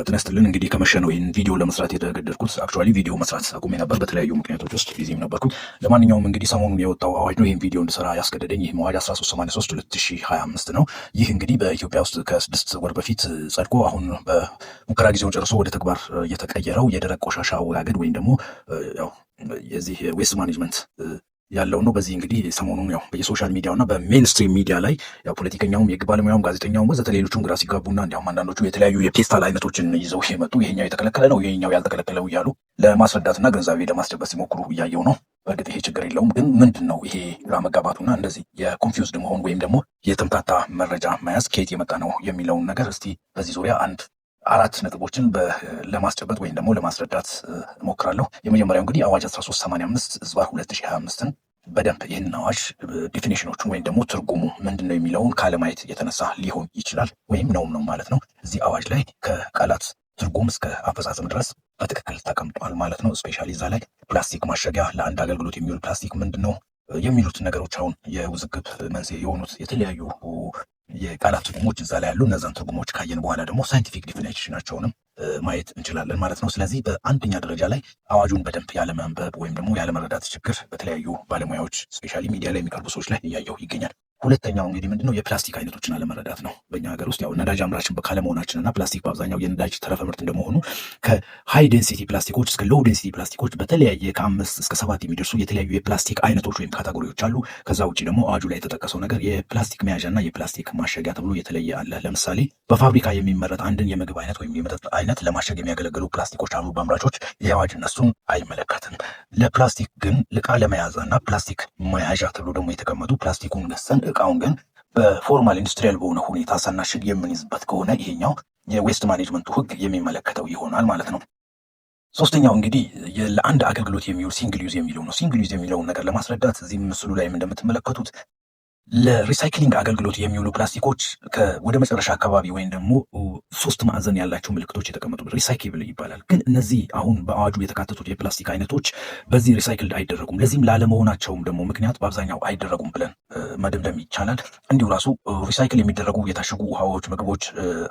ጤና ይስጥልን። እንግዲህ ከመሸ ነው ይህን ቪዲዮ ለመስራት የተገደድኩት። አክቹዋሊ ቪዲዮ መስራት አቁሜ ነበር በተለያዩ ምክንያቶች ውስጥ ቢዚም ነበርኩኝ። ለማንኛውም እንግዲህ ሰሞኑን የወጣው አዋጅ ነው ይህን ቪዲዮ እንድሰራ ያስገደደኝ። ይህ አዋጅ 1383/2025 ነው። ይህ እንግዲህ በኢትዮጵያ ውስጥ ከ6 ወር በፊት ጸድቆ አሁን በሙከራ ጊዜውን ጨርሶ ወደ ተግባር የተቀየረው የደረቅ ቆሻሻ አወጋገድ ወይም ደግሞ ያው የዚህ ዌስት ማኔጅመንት ያለው ነው። በዚህ እንግዲህ ሰሞኑን ያው በየሶሻል ሚዲያው እና በሜንስትሪም ሚዲያ ላይ ያው ፖለቲከኛውም የህግ ባለሙያውም ጋዜጠኛውም ወዘተ ሌሎቹም ግራ ሲጋቡና እንዲያውም አንዳንዶቹ የተለያዩ የፔስታል አይነቶችን ይዘው የመጡ ይሄኛው የተከለከለ ነው ይሄኛው ያልተከለከለው እያሉ ለማስረዳትና ግንዛቤ ለማስጨበጥ ሲሞክሩ እያየው ነው። በእርግጥ ይሄ ችግር የለውም፣ ግን ምንድን ነው ይሄ ግራ መጋባቱና እንደዚህ የኮንፊውዝድ መሆን ወይም ደግሞ የተምታታ መረጃ መያዝ ከየት የመጣ ነው የሚለውን ነገር እስቲ በዚህ ዙሪያ አራት ነጥቦችን ለማስጨበጥ ወይም ደግሞ ለማስረዳት እሞክራለሁ። የመጀመሪያው እንግዲህ አዋጅ 1385/2025ን በደንብ ይህንን አዋጅ ዲፊኒሽኖቹን ወይም ደግሞ ትርጉሙ ምንድን ነው የሚለውን ካለማየት የተነሳ ሊሆን ይችላል ወይም ነው ማለት ነው። እዚህ አዋጅ ላይ ከቃላት ትርጉም እስከ አፈጻጸም ድረስ በትክክል ተቀምጧል ማለት ነው። ስፔሻሊ እዛ ላይ ፕላስቲክ ማሸጊያ ለአንድ አገልግሎት የሚውል ፕላስቲክ ምንድን ነው የሚሉት ነገሮች አሁን የውዝግብ መንስኤ የሆኑት የተለያዩ የቃላት ትርጉሞች እዛ ላይ ያሉ። እነዛን ትርጉሞች ካየን በኋላ ደግሞ ሳይንቲፊክ ዲፊኒሽናቸውንም ማየት እንችላለን ማለት ነው። ስለዚህ በአንደኛ ደረጃ ላይ አዋጁን በደንብ ያለማንበብ ወይም ደግሞ ያለመረዳት ችግር በተለያዩ ባለሙያዎች ስፔሻሊ ሚዲያ ላይ የሚቀርቡ ሰዎች ላይ እያየው ይገኛል። ሁለተኛው እንግዲህ ምንድነው የፕላስቲክ አይነቶችን አለመረዳት ነው። በእኛ ሀገር ውስጥ ያው ነዳጅ አምራችን ካለመሆናችን እና ፕላስቲክ በአብዛኛው የነዳጅ ተረፈ ምርት እንደመሆኑ ከሃይ ዴንሲቲ ፕላስቲኮች እስከ ሎው ዴንሲቲ ፕላስቲኮች በተለያየ ከ5 እስከ 7 የሚደርሱ የተለያዩ የፕላስቲክ አይነቶች ወይም ካታጎሪዎች አሉ። ከዛ ውጭ ደግሞ አዋጁ ላይ የተጠቀሰው ነገር የፕላስቲክ መያዣና የፕላስቲክ ማሸጊያ ተብሎ የተለየ አለ። ለምሳሌ በፋብሪካ የሚመረት አንድን የምግብ አይነት ወይም የመጠጥ አይነት ለማሸግ የሚያገለግሉ ፕላስቲኮች አሉ በአምራቾች። ይህ አዋጅ እነሱን አይመለከትም። ለፕላስቲክ ግን እቃ ለመያዣና ፕላስቲክ መያዣ ተብሎ ደግሞ የተቀመጡ ፕላስቲኩን ገዝተን እቃውን ግን በፎርማል ኢንዱስትሪያል በሆነ ሁኔታ ሳናሽግ የምንይዝበት ከሆነ ይሄኛው የዌስት ማኔጅመንቱ ሕግ የሚመለከተው ይሆናል ማለት ነው። ሶስተኛው እንግዲህ ለአንድ አገልግሎት የሚውል ሲንግል ዩዝ የሚለው ነው። ሲንግል ዩዝ የሚለውን ነገር ለማስረዳት እዚህ ምስሉ ላይ እንደምትመለከቱት ለሪሳይክሊንግ አገልግሎት የሚውሉ ፕላስቲኮች ወደ መጨረሻ አካባቢ ወይም ደግሞ 3 ማዕዘን ያላቸው ምልክቶች የተቀመጡበት ሪሳይክል ይባላል። ግን እነዚህ አሁን በአዋጁ የተካተቱት የፕላስቲክ አይነቶች በዚህ ሪሳይክልድ አይደረጉም። ለዚህም ላለመሆናቸውም ደግሞ ምክንያት በአብዛኛው አይደረጉም ብለን መደምደም ይቻላል። እንዲሁ ራሱ ሪሳይክል የሚደረጉ የታሸጉ ውሃዎች፣ ምግቦች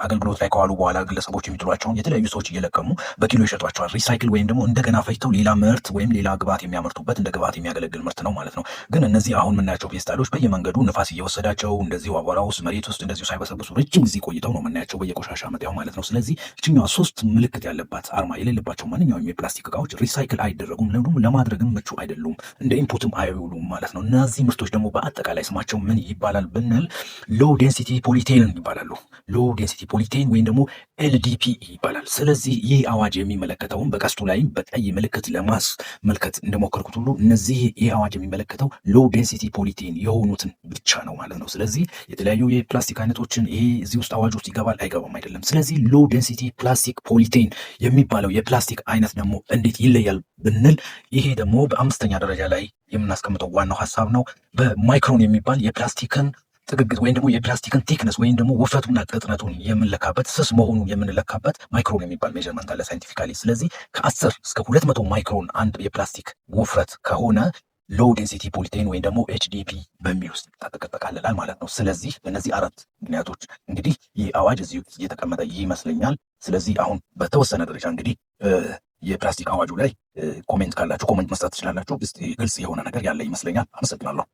አገልግሎት ላይ ከዋሉ በኋላ ግለሰቦች የሚጥሏቸውን የተለያዩ ሰዎች እየለቀሙ በኪሎ ይሸጧቸዋል። ሪሳይክል ወይም ደግሞ እንደገና ፈጅተው ሌላ ምርት ወይም ሌላ ግብዓት የሚያመርቱበት እንደ ግብዓት የሚያገለግል ምርት ነው ማለት ነው። ግን እነዚህ አሁን የምናያቸው ፔስታሎች በየመንገዱ ንፋስ እየወሰዳቸው እንደዚሁ አቧራ ውስጥ መሬት ውስጥ እንደዚሁ ሳይበሰብሱ ረጅም ጊዜ ቆይተው ነው የምናያቸው በየቆሻሻ መጣያው ማለት ነው። ስለዚህ እችኛዋ 3 ምልክት ያለባት አርማ የሌለባቸው ማንኛውም የፕላስቲክ እቃዎች ሪሳይክል አይደረጉም፣ ለማድረግም ምቹ አይደሉም፣ እንደ ኢንፑትም አይውሉም ማለት ነው። እነዚህ ምርቶች ደግሞ በአጠቃላይ ስማቸው ምን ይባላል ብንል ሎው ዴንሲቲ ፖሊቴን ይባላሉ። ሎው ዴንሲቲ ፖሊቴን ወይም ደግሞ ኤልዲፒ ይባላል። ስለዚህ ይህ አዋጅ የሚመለከተውም በቀስቱ ላይም በቀይ ምልክት ለማስመልከት እንደሞከርኩት ሁሉ ይህ አዋጅ የሚመለከተው ሎው ዴንሲቲ ፖሊቴን የሆኑትን ብቻ ነው ማለት ነው። ስለዚህ የተለያዩ የፕላስቲክ አይነቶችን ይሄ እዚህ ውስጥ አዋጅ ውስጥ ይገባል አይገባም አይደለም። ስለዚህ ሎው ዴንሲቲ ፕላስቲክ ፖሊቴን የሚባለው የፕላስቲክ አይነት ደግሞ እንዴት ይለያል ብንል ይሄ ደግሞ በአምስተኛ ደረጃ ላይ የምናስቀምጠው ዋናው ሀሳብ ነው። በማይክሮን የሚባል የፕላስቲክን ጥግግት ወይም ደግሞ የፕላስቲክን ቲክነስ ወይም ደግሞ ውፍረቱና ቅጥነቱን የምንለካበት ስስ መሆኑን የምንለካበት ማይክሮን የሚባል ሜዥርመንት አለ ሳይንቲፊካሊ። ስለዚህ ከ10 እስከ 200 ማይክሮን አንድ የፕላስቲክ ውፍረት ከሆነ ሎው ዴንሲቲ ፖሊቴን ወይም ደግሞ ኤችዲፒ በሚል ውስጥ ይጠቃለላል ማለት ነው። ስለዚህ በእነዚህ 4 ምክንያቶች እንግዲህ ይህ አዋጅ እዚሁ እየተቀመጠ ይመስለኛል። ስለዚህ አሁን በተወሰነ ደረጃ እንግዲህ የፕላስቲክ አዋጁ ላይ ኮሜንት ካላችሁ ኮሜንት መስጠት ትችላላችሁ። ግልጽ የሆነ ነገር ያለ ይመስለኛል። አመሰግናለሁ።